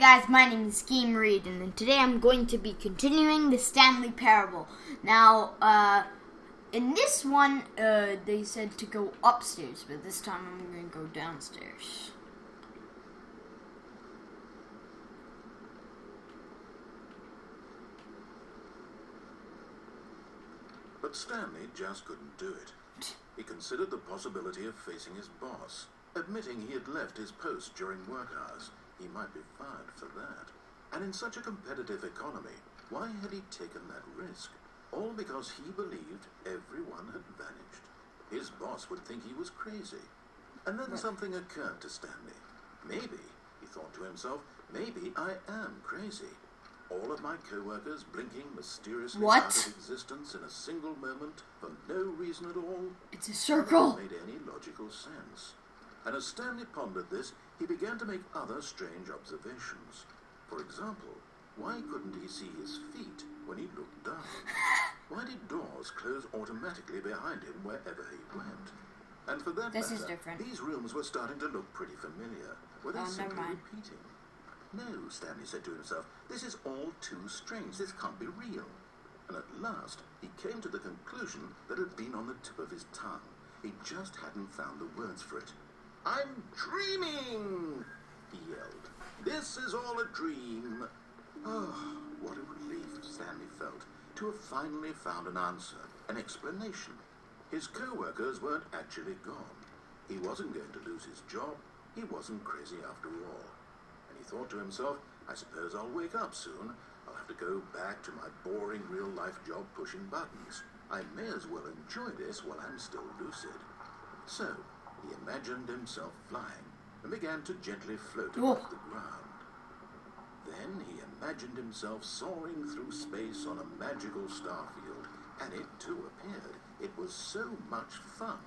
guys, my name is Scheme Reed, and today I'm going to be continuing the Stanley parable. Now, in this one, they said to go upstairs, but this time I'm going to go downstairs. But Stanley just couldn't do it. He considered the possibility of facing his boss, admitting he had left his post during work hours. He might be fired for that. And in such a competitive economy, why had he taken that risk? All because he believed everyone had vanished. His boss would think he was crazy. And then something occurred to Stanley. Maybe, he thought to himself, maybe I am crazy. All of my co-workers blinking mysteriously out of existence in a single moment for no reason at all. It's a circle. It made any logical sense. And as Stanley pondered this, he began to make other strange observations. For example, why couldn't he see his feet when he looked down? Why did doors close automatically behind him wherever he went? And for that matter, these rooms were starting to look pretty familiar. Were they simply repeating? No, Stanley said to himself, this is all too strange. This can't be real. And at last, he came to the conclusion that had been on the tip of his tongue. He just hadn't found the words for it. I'm dreaming, he yelled. This is all a dream. Oh, what a relief Stanley felt to have finally found an answer, an explanation. His co-workers weren't actually gone. He wasn't going to lose his job. He wasn't crazy after all. And he thought to himself, I suppose I'll wake up soon. I'll have to go back to my boring real-life job pushing buttons. I may as well enjoy this while I'm still lucid. So, he imagined himself flying and began to gently float above the ground. Then he imagined himself soaring through space on a magical starfield, and it too appeared. It was so much fun,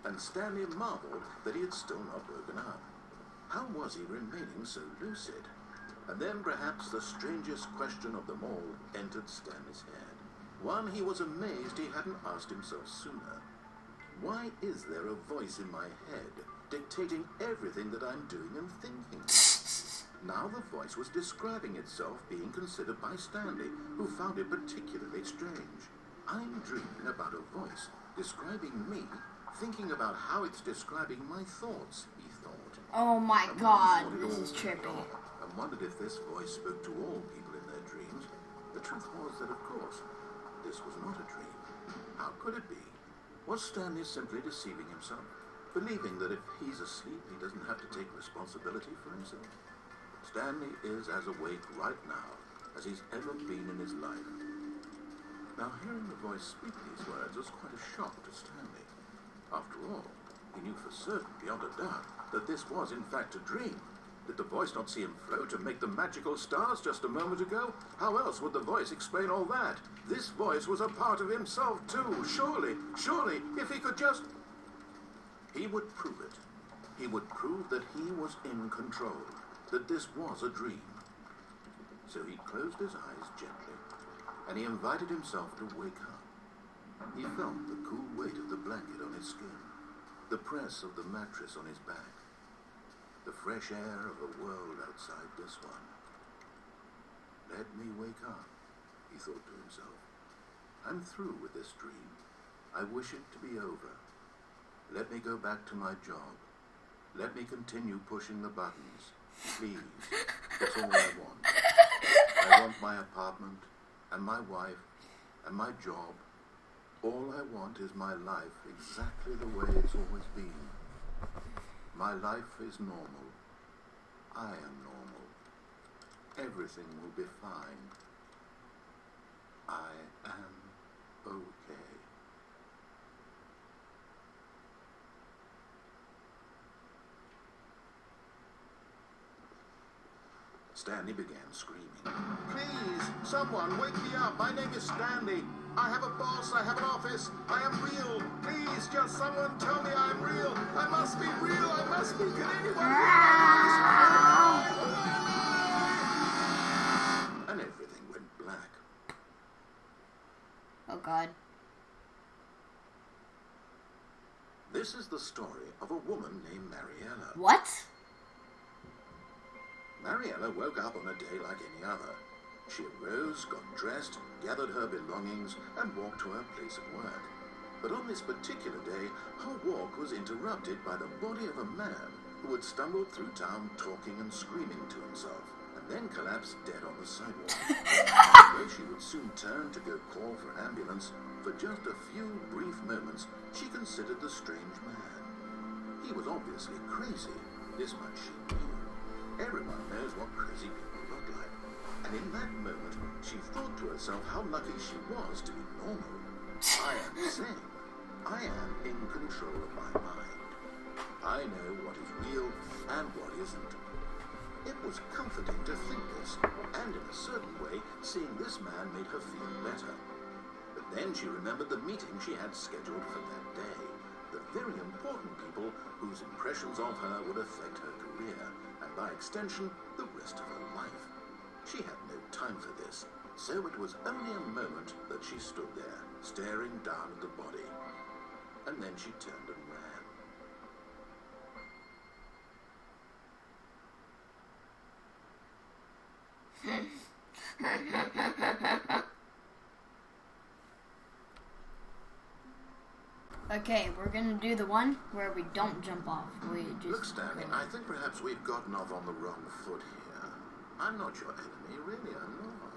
and Stanley marveled that he had still not woken up. How was he remaining so lucid? And then perhaps the strangest question of them all entered Stanley's head. One he was amazed he hadn't asked himself sooner. Why is there a voice in my head dictating everything that I'm doing and thinking? Now the voice was describing itself being considered by Stanley, who found it particularly strange. I'm dreaming about a voice describing me, thinking about how it's describing my thoughts, he thought. Oh my God, this is trippy. And wondered if this voice spoke to all people in their dreams. The truth was that, of course, this was not a dream. How could it be? Was Stanley simply deceiving himself, believing that if he's asleep, he doesn't have to take responsibility for himself? Stanley is as awake right now as he's ever been in his life. Now, hearing the voice speak these words was quite a shock to Stanley. After all, he knew for certain, beyond a doubt, that this was in fact a dream. Did the voice not see him float and make the magical stars just a moment ago? How else would the voice explain all that? This voice was a part of himself too. Surely, if he could just... He would prove it. He would prove that he was in control, that this was a dream. So he closed his eyes gently, and he invited himself to wake up. He felt the cool weight of the blanket on his skin, the press of the mattress on his back, the fresh air of the world outside this one. Let me wake up, he thought to himself. I'm through with this dream. I wish it to be over. Let me go back to my job. Let me continue pushing the buttons. Please, that's all I want. I want my apartment, and my wife, and my job. All I want is my life exactly the way it's always been. My life is normal. I am normal. Everything will be fine. I am okay. Stanley began screaming. Please, someone, wake me up. My name is Stanley. I have a boss. I have an office. I am real. Please, just someone tell me I'm real. I must be real. I must be. Can anyone And everything went black. Oh, God. This is the story of a woman named Mariella. What? Mariella woke up on a day like any other. She arose, got dressed, gathered her belongings, and walked to her place of work. But on this particular day, her walk was interrupted by the body of a man who had stumbled through town talking and screaming to himself, and then collapsed dead on the sidewalk. Though she would soon turn to go call for an ambulance, for just a few brief moments, she considered the strange man. He was obviously crazy, this much she knew. Everyone knows what crazy people look like. And in that moment, she thought to herself how lucky she was to be normal. I am sane. I am in control of my mind. I know what is real and what isn't. It was comforting to think this, and in a certain way, seeing this man made her feel better. But then she remembered the meeting she had scheduled for that day. The very important people whose impressions of her would affect her career, and by extension, the rest of her life. She had no time for this, so it was only a moment that she stood there, staring down at the body. And then she turned and ran. Okay, we're gonna do the one where we don't jump off. We just Look, Stanley, I think perhaps we've gotten off on the wrong foot here. I'm not your enemy, really, I'm not.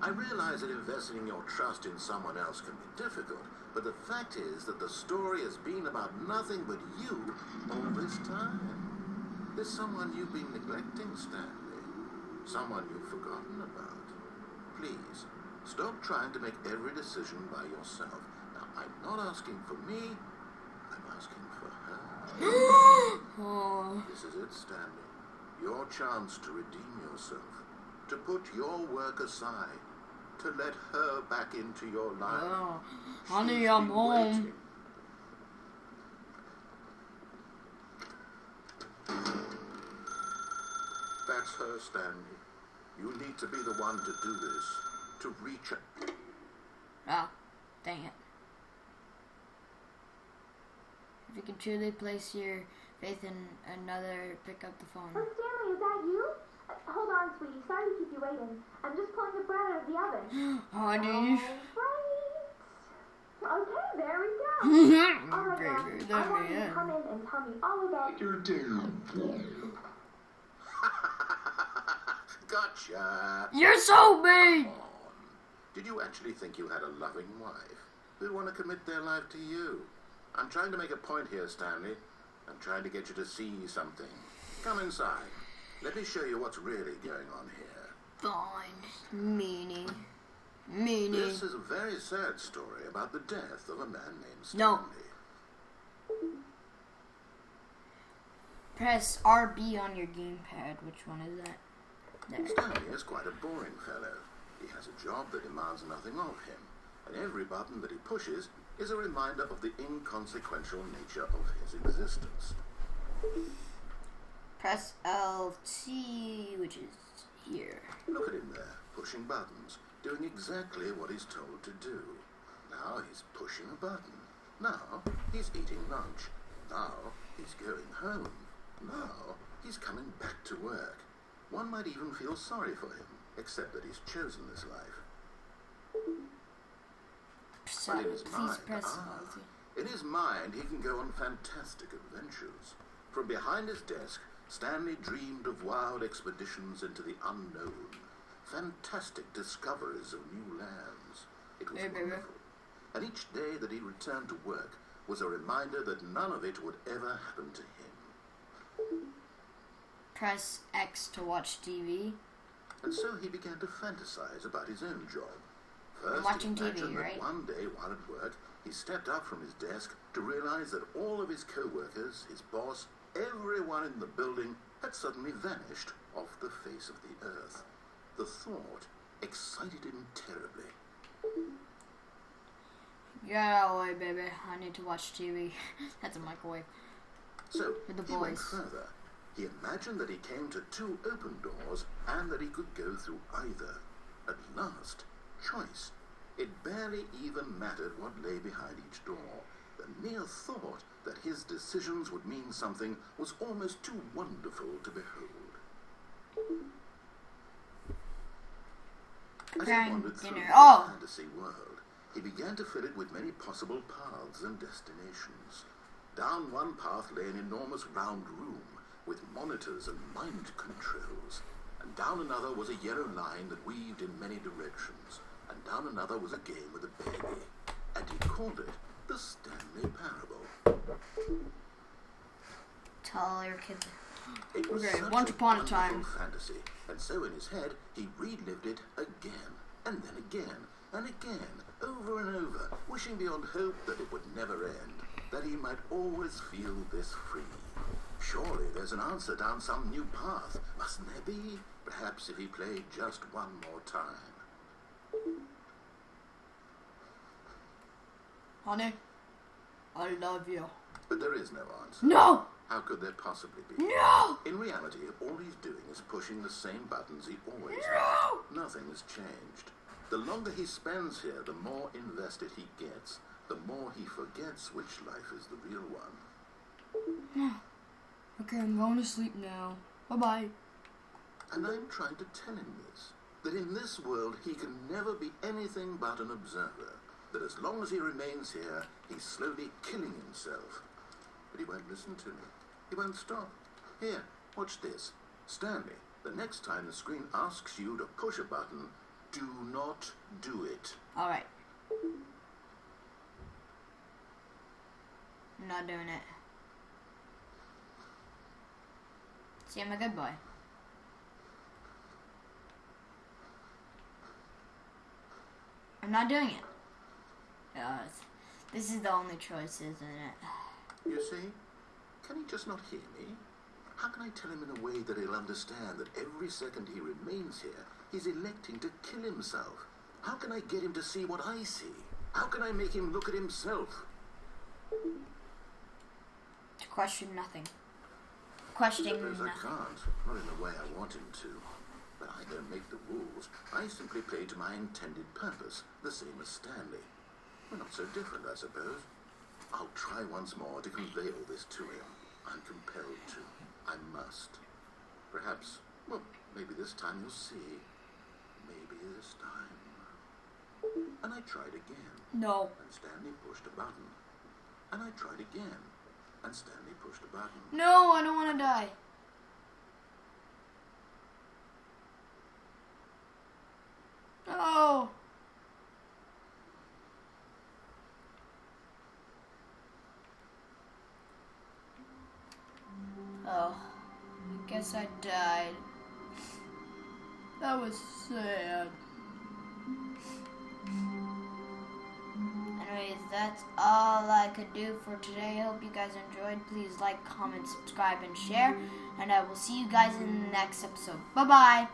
I realize that investing in your trust in someone else can be difficult, but the fact is that the story has been about nothing but you all this time. There's someone you've been neglecting, Stanley. Someone you've forgotten about. Please, stop trying to make every decision by yourself. Now, I'm not asking for me, I'm asking for her. Oh. This is it, Stanley. Your chance to redeem yourself. To put your work aside. To let her back into your life. Oh. She's Honey, I'm been home. waiting. That's her, Stanley. You need to be the one to do this. To reach her. Oh, dang it. If you can truly place your faith in another, pick up the phone. Oh, Stanley, is that you? Hold on, sweetie. Sorry to keep you waiting. I'm just pulling the bread out of the oven. Honey. All right. Okay, there we go. All right, now, Baby, I let want me you to in. come in and tell me all about your day. Gotcha. You're so mean! Come on. Did you actually think you had a loving wife who'd want to commit their life to you? I'm trying to make a point here, Stanley. I'm trying to get you to see something. Come inside. Let me show you what's really going on here. Fine. Meanie. Meanie. This is a very sad story about the death of a man named Stanley. No. Press RB on your gamepad. Which one is that? There. Stanley is quite a boring fellow. He has a job that demands nothing of him, and every button that he pushes is a reminder of the inconsequential nature of his existence. Press LT, which is here. Look at him there, pushing buttons, doing exactly what he's told to do. Now he's pushing a button. Now he's eating lunch. Now he's going home. Now he's coming back to work. One might even feel sorry for him, except that he's chosen this life. But in his Please mind, press LT. in his mind, he can go on fantastic adventures. From behind his desk, Stanley dreamed of wild expeditions into the unknown, fantastic discoveries of new lands. It was Hey, baby. wonderful. And each day that he returned to work was a reminder that none of it would ever happen to him. Press X to watch TV. And so he began to fantasize about his own job. First, watching he imagined TV, that right? one day while at work, he stepped up from his desk to realize that all of his co-workers, his boss, everyone in the building had suddenly vanished off the face of the earth. The thought excited him terribly. Get out of the way, baby. I need to watch TV. That's a microwave. So With the he went boys. further. He imagined that he came to two open doors and that he could go through either. At last, choice. It barely even mattered what lay behind each door. The mere thought that his decisions would mean something was almost too wonderful to behold. As he Preparing wandered through dinner. the Oh! fantasy world, he began to fill it with many possible paths and destinations. Down one path lay an enormous round room with monitors and mind controls, and down another was a yellow line that weaved in many directions, and down another was a game with a baby, and he called it the Stanley Parable. Tell all your kids. It was Okay, such once upon a wonderful time. fantasy, and so in his head he relived it again, and then again, and again, over and over, wishing beyond hope that it would never end, that he might always feel this free. Surely there's an answer down some new path, mustn't there be? Perhaps if he played just one more time. Honey, I love you. But there is no answer. No! How could there possibly be? No! In reality, all he's doing is pushing the same buttons he always No! has. Nothing has changed. The longer he spends here, the more invested he gets, the more he forgets which life is the real one. Okay, I'm going to sleep now. Bye-bye. And I'm trying to tell him this, that in this world he can never be anything but an observer, that as long as he remains here, he's slowly killing himself. But he won't listen to me. He won't stop. Here, watch this. Stanley, the next time the screen asks you to push a button, do not do it. Alright. I'm not doing it. See, I'm a good boy. I'm not doing it. This is the only choice, isn't it? You see? Can he just not hear me? How can I tell him in a way that he'll understand that every second he remains here, he's electing to kill himself? How can I get him to see what I see? How can I make him look at himself? To question nothing. Questioning Suppose I nothing. can't, not in the way I want him to. But I don't make the rules. I simply play to my intended purpose, the same as Stanley. We're not so different, I suppose. I'll try once more to convey all this to him. I'm compelled to. I must. Perhaps, well, maybe this time you'll see. Maybe this time. And I tried again. No. And Stanley pushed a button. And I tried again. And Stanley pushed a button. No, I don't want to die. No. Oh, I guess I died. That was sad. Anyways, that's all I could do for today. I hope you guys enjoyed. Please like, comment, subscribe, and share. And I will see you guys in the next episode. Bye-bye.